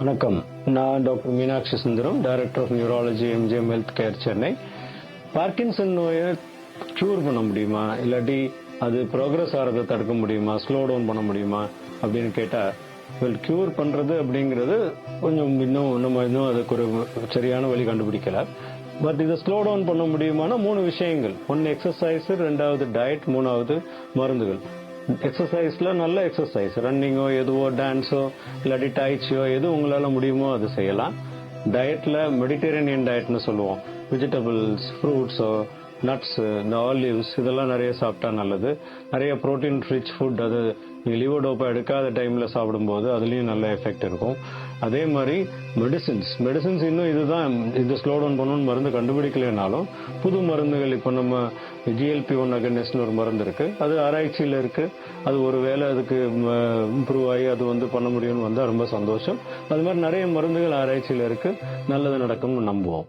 வணக்கம். நான் doctor Meenakshi Sundaram, director of neurology, MGM health care, Chennai. Parkinson நோயை க்யூர் பண்ண முடியுமா, இல்லாட்டி அது ப்ரோக்ரஸ் ஆகிறத தடுக்க முடியுமா, ஸ்லோ டவுன் பண்ண முடியுமா அப்படின்னு கேட்டா, க்யூர் பண்றது அப்படிங்கிறது கொஞ்சம் இன்னும் அதுக்கு ஒரு சரியான வழி கண்டுபிடிக்கல. பட் இதை ஸ்லோ டவுன் பண்ண முடியுமானா 3 விஷயங்கள். ஒன்னு எக்ஸசைஸ், 2வது டயட், 3வது மருந்துகள். எக்ஸசைஸ்ல நல்ல எக்ஸசைஸ், ரன்னிங்கோ எதுவோ, டான்ஸோ இல்லாட்டி டைச்சியோ எது உங்களால முடியுமோ அது செய்யலாம். டயட்ல மெடிட்டரேனியன் டயட்னு சொல்லுவோம். வெஜிடபிள்ஸ், ஃப்ரூட்ஸோ, நட்ஸ், இந்த ஆலிவ்ஸ் இதெல்லாம் நிறைய சாப்பிட்டா நல்லது. நிறைய புரோட்டீன் ரிச் ஃபுட், அது லிவோடோப்பா எடுக்காத டைம்ல சாப்பிடும்போது அதுலயும் நல்ல எஃபெக்ட் இருக்கும். அதே மாதிரி மெடிசின்ஸ் இன்னும் இதுதான், இது ஸ்லோ டவுன் பண்ணணும்னு மருந்து கண்டுபிடிக்கலனாலும் புது மருந்துகள், இப்போ நம்ம GLP-1 அகனிஸ்ட்னு ஒரு மருந்து இருக்கு, அது ஆராய்ச்சியில இருக்கு. அது ஒரு வேளை அதுக்கு இம்ப்ரூவ் ஆகி அது பண்ண முடியும்னு வந்தா ரொம்ப சந்தோஷம். அது மாதிரி நிறைய மருந்துகள் ஆராய்ச்சியில இருக்கு, நல்லது நடக்கும்னு நம்புவோம்.